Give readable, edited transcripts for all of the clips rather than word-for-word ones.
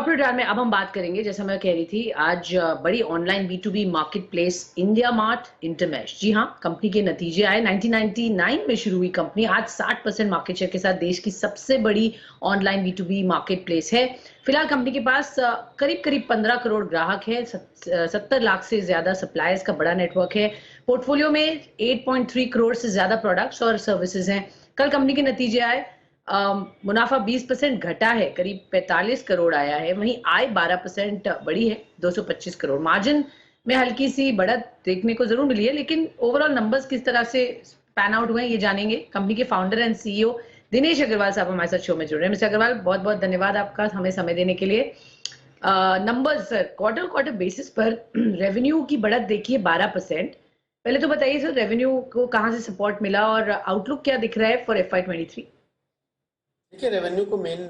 Corporate में अब हम बात करेंगे, जैसा मैं कह रही थी, आज बड़ी online B2B marketplace India Mart Intermesh, जी हाँ, कंपनी के नतीजे आए। 1999 में शुरू हुई कंपनी, आज 60% मार्केट शेयर के साथ देश की सबसे बड़ी ऑनलाइन B2B मार्केट प्लेस है। फिलहाल कंपनी के पास करीब करीब 15 करोड़ ग्राहक है, 70 लाख से ज्यादा सप्लायर्स का बड़ा नेटवर्क है। पोर्टफोलियो में 8.3 करोड़ से ज्यादा प्रोडक्ट्स और सर्विसेज हैं। कल कंपनी के नतीजे आए, मुनाफा 20% घटा है, करीब 45 करोड़ आया है। वहीं आय 12% बढ़ी है, 225 करोड़। मार्जिन में हल्की सी बढ़त देखने को जरूर मिली है, लेकिन ओवरऑल नंबर्स किस तरह से पैन आउट हुए हैं ये जानेंगे। कंपनी के founder and CEO Dinesh Agarwal साहब हमारे साथ शो में जुड़ रहे हैं। मिस्टर अग्रवाल, बहुत बहुत धन्यवाद आपका हमें समय देने के लिए। Numbers sir, quarter quarter basis पर रेवेन्यू की बढ़त देखिए 12%। पहले तो बताइए सर, रेवेन्यू को कहां से सपोर्ट मिला और आउटलुक क्या दिख रहा है फॉर FY23? देखिए, रेवेन्यू को मेन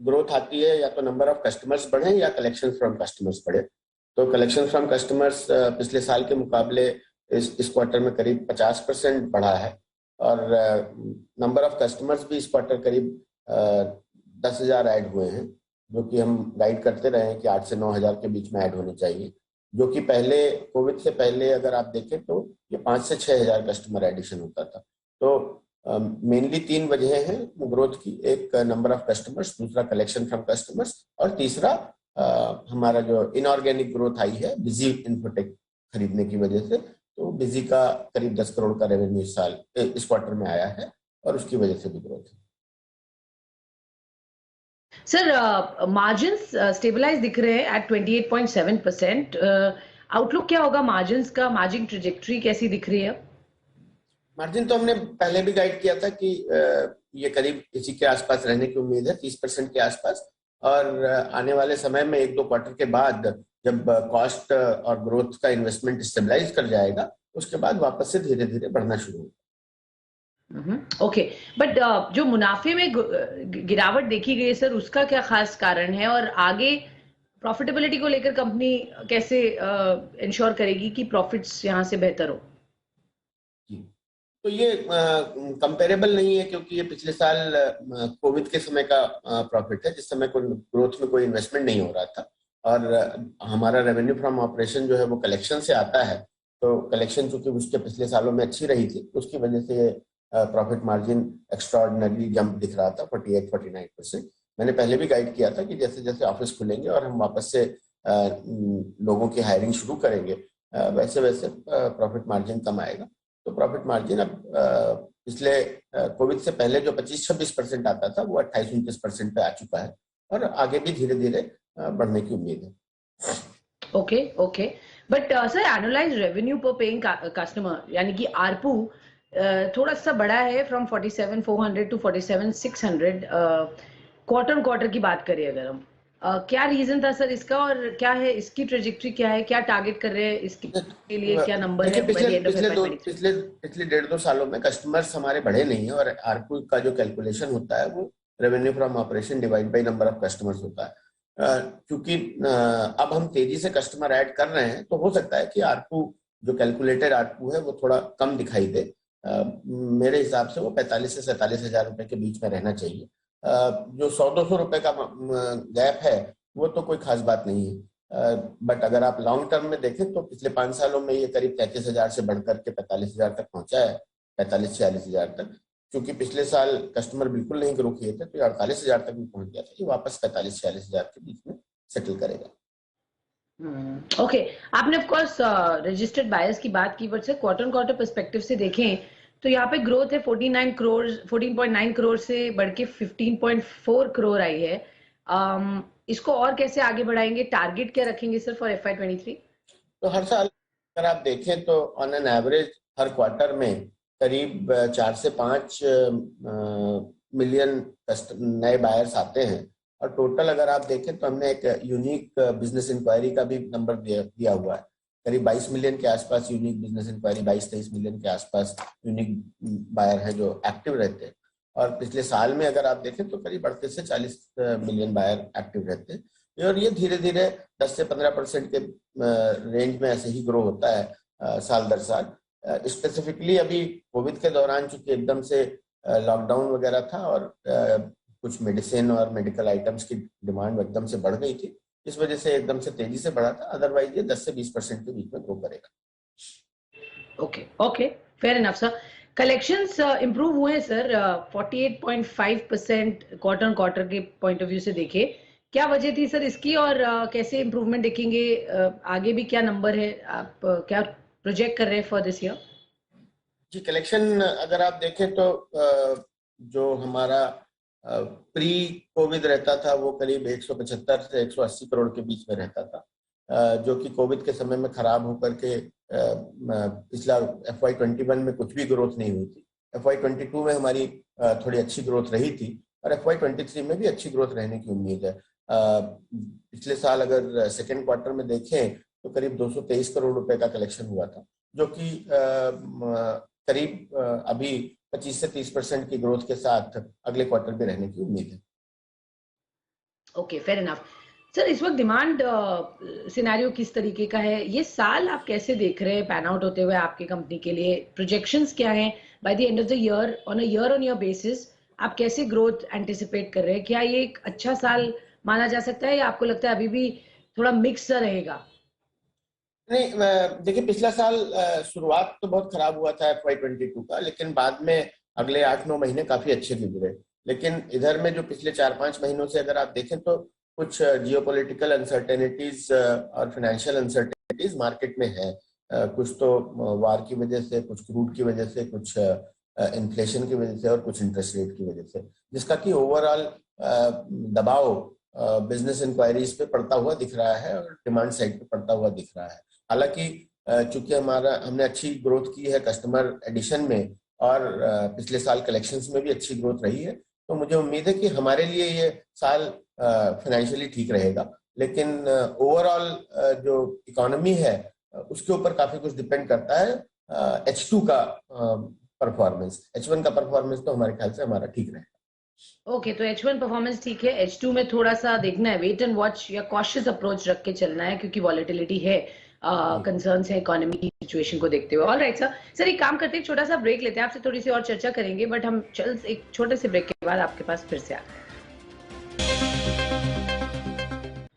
ग्रोथ आती है या तो नंबर ऑफ कस्टमर्स बढ़े या कलेक्शन फ्रॉम कस्टमर्स बढ़े। तो कलेक्शन फ्रॉम कस्टमर्स पिछले साल के मुकाबले इस क्वार्टर में करीब 50% बढ़ा है और नंबर ऑफ कस्टमर्स भी इस क्वार्टर करीब 10,000 ऐड हुए हैं, जो कि हम गाइड करते रहे हैं कि 8 से 9,000 के बीच में ऐड होने चाहिए, जो कि पहले कोविड से पहले अगर आप देखें तो ये 5 से 6,000 कस्टमर एडिशन होता था। तो मेनली 3 वजह हैं ग्रोथ की, एक नंबर ऑफ कस्टमर्स, दूसरा कलेक्शन फ्रॉम कस्टमर्स और तीसरा हमारा जो इनऑर्गेनिक ग्रोथ आई है बिजी इन्फोटेक खरीदने की वजह से। तो बिजी का करीब 10 करोड़ का रेवेन्यू इस क्वार्टर में आया है और उसकी वजह से भी ग्रोथ है। सर, मार्जिन्स स्टेबलाइज दिख रहे हैं एट 28.7%। आउटलुक क्या होगा मार्जिन्स का? मार्जिन ट्रेजेक्टरी कैसी दिख रही है? मार्जिन तो हमने पहले भी गाइड किया था कि ये करीब इसी के आसपास रहने की उम्मीद है, 30% के आसपास। और आने वाले समय में 1-2 क्वार्टर के बाद जब कॉस्ट और ग्रोथ का इन्वेस्टमेंट स्टेबलाइज कर जाएगा, उसके बाद वापस से धीरे धीरे बढ़ना शुरू होगा। ओके, बट जो मुनाफे में गिरावट देखी गई है सर, उसका क्या खास कारण है और आगे प्रॉफिटेबिलिटी को लेकर कंपनी कैसे इंश्योर करेगी कि प्रॉफिट्स यहां से बेहतर हो? तो ये कंपेरेबल नहीं है, क्योंकि ये पिछले साल कोविड के समय का प्रॉफिट है, जिस समय कोई ग्रोथ में कोई इन्वेस्टमेंट नहीं हो रहा था। और हमारा रेवेन्यू फ्रॉम ऑपरेशन जो है वो कलेक्शन से आता है, तो कलेक्शन चूंकि उसके पिछले सालों में अच्छी रही थी, उसकी वजह से प्रॉफिट मार्जिन एक्स्ट्राऑर्डिनरी जंप दिख रहा था, 48-49%। मैंने पहले भी गाइड किया था कि जैसे जैसे ऑफिस खुलेंगे और हम वापस से लोगों की हायरिंग शुरू करेंगे, वैसे वैसे प्रॉफिट मार्जिन कम आएगा। तो प्रॉफिट मार्जिन अब पिछले कोविड से पहले जो 25-26% आता था वो 28-29% पे आ चुका है और आगे भी धीरे धीरे बढ़ने की उम्मीद है। Okay, but sir, annualise revenue पर पेइंग कस्टमर यानी कि आरपू थोड़ा सा बढ़ा है, फ्रॉम 47,400 टू 47,600। क्वार्टर क्वार्टर की बात करें अगर हम, क्या रीजन था सर इसका और क्या है इसकी ट्रेजेक्टरी, क्या है, क्या टारगेट कर रहे हैं इसके लिए, क्या नंबर है? पिछले 1.5-2 सालों में कस्टमर्स हमारे बढ़े नहीं है और आरपू का जो कैलकुलेशन होता है वो revenue from operation divide by number of customers होता है। क्योंकि अब हम तेजी से कस्टमर ऐड कर रहे हैं, तो हो सकता है कि आरपू जो कैलकुलेटेड आरपू है वो थोड़ा कम दिखाई दे। मेरे हिसाब से वो 45 से 47,000 रुपए के बीच में रहना चाहिए। जो 100-200 रुपए का गैप है वो तो कोई खास बात नहीं है, बट अगर आप लॉन्ग टर्म में देखें तो पिछले 5 सालों में ये करीब 33,000 से बढ़कर के 45,000 तक पहुंचा है, 45-46,000 तक। क्योंकि पिछले साल कस्टमर बिल्कुल नहीं ग्रो किए थे, तो 48,000 तक भी पहुंच गया था। ये वापस 45-46,000 के बीच में सेटल करेगा। ओके, आपने ऑफ कोर्स रजिस्टर्ड बायर्स की बात की, but sir quarter quarter perspective से देखें तो यहाँ पे ग्रोथ है 14.9 करोड़ से बढ़ के 15.4 करोड़ आई है। इसको और कैसे आगे बढ़ाएंगे? टारगेट क्या रखेंगे सर फॉर FY23? तो हर साल अगर आप देखें तो on an average her quarter में करीब 4 से 5 मिलियन नए बायर्स आते हैं। और टोटल अगर आप देखें तो हमने एक यूनिक बिजनेस इंक्वायरी का भी नंबर दिया हुआ है, करीब 22 मिलियन के आसपास यूनिक बिजनेस इंक्वायरी, 22-23 मिलियन के आसपास यूनिक बायर हैं जो एक्टिव रहते हैं। और पिछले साल में अगर आप देखें तो करीब 38 से 40 मिलियन बायर एक्टिव रहते हैं। और ये धीरे धीरे 10 से 15% के रेंज में ऐसे ही ग्रो होता है साल दर साल। स्पेसिफिकली अभी कोविड के दौरान चूंकि एकदम से लॉकडाउन वगैरह था और कुछ मेडिसिन और मेडिकल आइटम्स की डिमांड एकदम से बढ़ गई थी, इस वजह से एकदम से तेजी से बढ़ा था। अदरवाइज ये 10 से 20% के बीच में ग्रो करेगा। Okay okay, fair enough sir. Collections improve हुए हैं सर, 48.5% क्वार्टर ऑन क्वार्टर के पॉइंट ऑफ व्यू से देखे, क्या वजह थी सर इसकी, और कैसे इंप्रूवमेंट देखेंगे? आगे भी क्या नंबर है, आप क्या प्रोजेक्ट कर रहे हैं फॉर दिस ईयर? जी, कलेक्शन अगर आप देखें तो जो हमारा प्री कोविड रहता था वो करीब 175 से 180 करोड़ के बीच में रहता था, जो कि कोविड के समय में खराब होकर के पिछला FY21 में कुछ भी ग्रोथ नहीं हुई थी। FY22 में हमारी थोड़ी अच्छी ग्रोथ रही थी और FY23 में भी अच्छी ग्रोथ रहने की उम्मीद है। पिछले साल अगर सेकेंड क्वार्टर में देखें तो करीब 223 करोड़ रुपए का कलेक्शन हुआ था, जो कि करीब अभी 25 से 30% की ग्रोथ के साथ अगले क्वार्टर में रहने की उम्मीद है। Okay, fair enough sir. इस वक्त डिमांड सिनेरियो किस तरीके का है? ये साल आप कैसे देख रहे हैं पैन आउट होते हुए आपके कंपनी के लिए? प्रोजेक्शंस क्या हैं by the end of the year, on a year on year basis? आप कैसे ग्रोथ एंटिसिपेट कर रहे हैं? क्या ये एक अच्छा साल माना जा सकता है, या आपको लगता है अभी भी थोड़ा मिक्स सा रहेगा? नहीं, देखिए पिछला साल शुरुआत तो बहुत खराब हुआ था FY22 का, लेकिन बाद में अगले 8-9 महीने काफी अच्छे गुजरे। लेकिन इधर में जो पिछले 4-5 महीनों से अगर आप देखें तो कुछ जियोपॉलिटिकल अनसर्टेनिटीज और फाइनेंशियल अनसर्टेनिटीज मार्केट में है। कुछ तो वार की वजह से, कुछ क्रूड की वजह से, कुछ इन्फ्लेशन की वजह से और कुछ इंटरेस्ट रेट की वजह से, जिसका कि ओवरऑल दबाव बिजनेस इंक्वायरीज पे पड़ता हुआ दिख रहा है और डिमांड साइड पे पड़ता हुआ दिख रहा है। हालांकि चूंकि हमने अच्छी ग्रोथ की है कस्टमर एडिशन में और पिछले साल कलेक्शंस में भी अच्छी ग्रोथ रही है, तो मुझे उम्मीद है कि हमारे लिए ये साल फाइनेंशियली ठीक रहेगा। लेकिन ओवरऑल जो इकोनॉमी है उसके ऊपर काफी कुछ डिपेंड करता है H2 का परफॉर्मेंस। H1 का परफॉर्मेंस तो हमारे ख्याल से हमारा ठीक रहेगा। ओके, तो H1 परफॉर्मेंस ठीक है, H2 में थोड़ा सा देखना है, वेट एंड वॉच या कॉशियस अप्रोच रख के चलना है, क्योंकि वॉलेटिलिटी है, कंसर्न्स है इकोनॉमी की सिचुएशन को देखते हुए। All right sir. सर एक काम करते हैं, छोटा सा ब्रेक लेते हैं, आपसे थोड़ी सी और चर्चा करेंगे, बट हम एक छोटे से ब्रेक के बाद आपके पास फिर से आते हैं।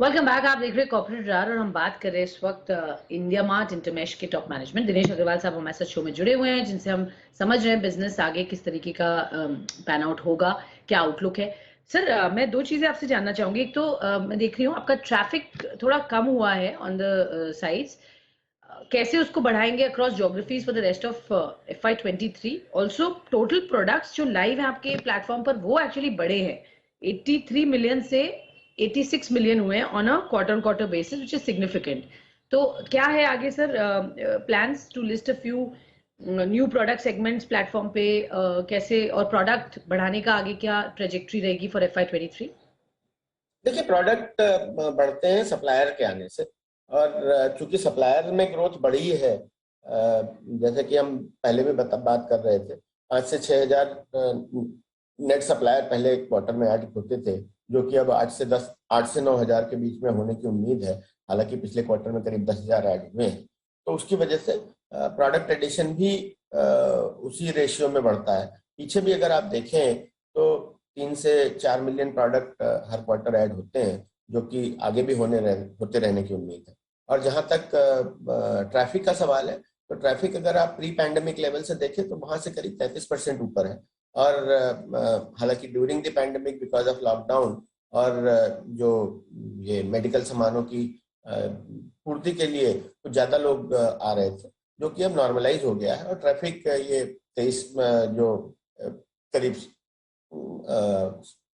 वेलकम बैक, आप देख रहे हैं कॉर्पोरेट रार और हम बात कर रहे हैं इस वक्त इंडिया मार्ट इंटरमेश के टॉप मैनेजमेंट दिनेश अग्रवाल साहब हमारे साथ शो में जुड़े हुए हैं, जिनसे हम समझ रहे हैं बिजनेस आगे किस तरीके का पैन आउट होगा, क्या आउटलुक है। सर मैं दो चीजें आपसे जानना चाहूंगी। एक तो मैं देख रही हूँ आपका ट्रैफिक थोड़ा कम हुआ है ऑन द साइड्स, कैसे उसको बढ़ाएंगे across geographies for the rest of FY23? Also total products जो लाइव है आपके प्लेटफॉर्म पर वो एक्चुअली बढ़े हैं, 83 मिलियन से 86 मिलियन हुए हैं on a quarter on quarter basis, which is significant. तो क्या है आगे sir plans to list a few new product segments platform पे, कैसे और प्रोडक्ट बढ़ाने का आगे क्या ट्रेजेक्ट्री रहेगी फॉर FY23? देखिए, प्रोडक्ट बढ़ते हैं सप्लायर के आने से, और चूंकि सप्लायर में ग्रोथ बढ़ी है, जैसे कि हम पहले भी बात कर रहे थे, 5 से 6 हजार नेट सप्लायर पहले एक क्वार्टर में ऐड होते थे, जो कि अब 8 से 9 हजार के बीच में होने की उम्मीद है। हालांकि पिछले क्वार्टर में करीब 10 हजार ऐड हुए हैं, तो उसकी वजह से प्रोडक्ट एडिशन भी उसी रेशियो में बढ़ता है। पीछे भी अगर आप देखें तो 3 से 4 मिलियन प्रोडक्ट हर क्वार्टर ऐड होते हैं, जो कि आगे भी होते रहने की उम्मीद है। और जहां तक ट्रैफिक का सवाल है, तो ट्रैफिक अगर आप प्री पैंडेमिक लेवल से देखें तो वहां से करीब 33% ऊपर है। और हालांकि during the pandemic because of lockdown और जो ये मेडिकल सामानों की पूर्ति के लिए कुछ ज्यादा लोग आ रहे थे, जो कि अब नॉर्मलाइज हो गया है, और ट्रैफिक ये 23 जो करीब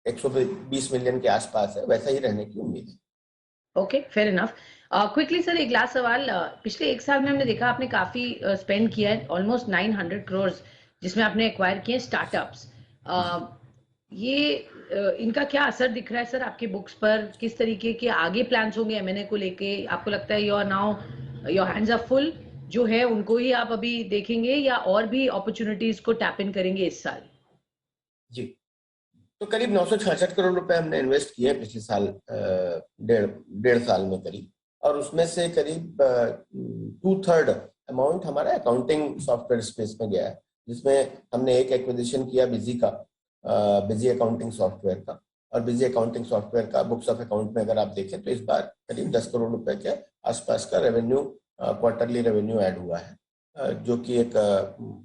120 मिलियन के आसपास है, वैसा ही रहने की उम्मीद है। Okay, fair enough. Quickly sir एक लास्ट सवाल, पिछले एक साल में हमने देखा आपने काफी स्पेंड किया है, ऑलमोस्ट 900 करोड़, जिसमें आपने एक्वायर किए स्टार्टअप्स। ये इनका क्या असर दिख रहा है सर आपके बुक्स पर? किस तरीके के आगे प्लान्स होंगे M&A को लेके? आपको लगता है your now your hands are full, जो है उनको ही आप अभी देखेंगे, या और भी अपॉर्चुनिटीज को टैप इन करेंगे इस साल? जी, तो करीब 966 करोड़ रुपए हमने इन्वेस्ट किए पिछले साल, डेढ़ साल में करीब, और उसमें से करीब 2/3 अमाउंट हमारा अकाउंटिंग सॉफ्टवेयर स्पेस में गया है, जिसमें हमने एक एक्विजिशन किया बिजी का, बिजी अकाउंटिंग सॉफ्टवेयर का। और बिजी अकाउंटिंग सॉफ्टवेयर का बुक्स ऑफ अकाउंट में अगर आप देखें तो इस बार करीब 10 करोड़ रुपए के आसपास का रेवेन्यू, क्वार्टरली रेवेन्यू ऐड हुआ है, जो कि एक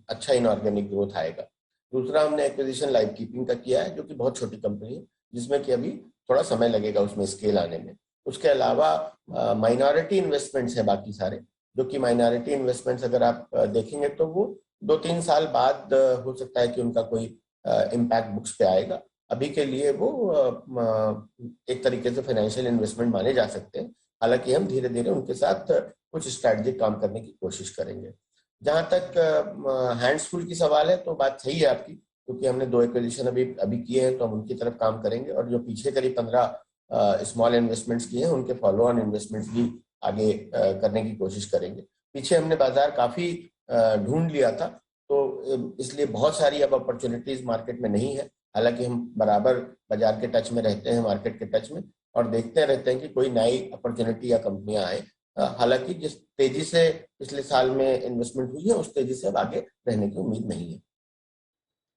अच्छा इनऑर्गेनिक ग्रोथ आएगा। दूसरा हमने एक्विजिशन लाइव कीपिंग का किया है, जो कि बहुत छोटी कंपनी है, जिसमें कि अभी थोड़ा समय लगेगा उसमें स्केल आने में। उसके अलावा माइनॉरिटी इन्वेस्टमेंट्स है बाकी सारे, जो कि माइनॉरिटी इन्वेस्टमेंट्स अगर आप देखेंगे तो वो 2-3 साल बाद हो सकता है कि उनका कोई इम्पैक्ट बुक्स पे आएगा। अभी के लिए वो एक तरीके से फाइनेंशियल इन्वेस्टमेंट माने जा सकते हैं। हालांकि हम धीरे धीरे उनके साथ कुछ स्ट्रैटेजिक काम करने की कोशिश करेंगे। जहां तक हैंड्सफुल की सवाल है तो बात सही है आपकी, क्योंकि हमने 2 एक्विजिशन अभी किए हैं, तो हम उनकी तरफ काम करेंगे। और जो पीछे करीब 15 स्मॉल इन्वेस्टमेंट्स किए हैं, उनके फॉलो ऑन इन्वेस्टमेंट्स भी आगे करने की कोशिश करेंगे। पीछे हमने बाजार काफी ढूंढ लिया था, तो इसलिए बहुत सारी अब अपॉर्चुनिटीज मार्केट में नहीं है। हालांकि हम बराबर बाजार के टच में रहते हैं, मार्केट के टच में, और देखते रहते हैं कि कोई नई अपॉर्चुनिटी या कंपनियां आए। हालांकि जिस तेजी से पिछले साल में इन्वेस्टमेंट हुई है, उस तेजी से अब आगे रहने की उम्मीद नहीं है।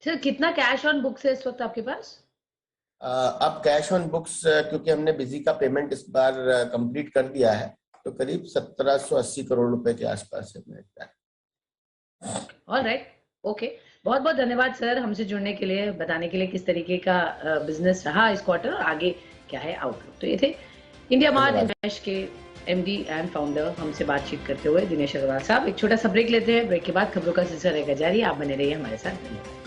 सर, कितना कैश ऑन बुक्स है इस वक्त आपके पास? अब कैश ऑन बुक्स, क्योंकि हमने बिजी का पेमेंट इस बार कंप्लीट कर दिया है, तो करीब 1780 करोड़ रुपए के आसपास है। Alright, okay. बहुत बहुत धन्यवाद सर, हमसे जुड़ने के लिए, बताने के लिए किस तरीके का बिजनेस रहा इस क्वार्टर और आगे क्या है आउटलुक। तो ये थे इंडिया मार्ट इंटरमेश के एमडी एंड फाउंडर, हमसे बातचीत करते हुए दिनेश अग्रवाल साहब। एक छोटा सा ब्रेक लेते हैं, ब्रेक के बाद खबरों का सिलसिला रहेगा जारी। आप बने रहिए हमारे साथ। धन्यवाद।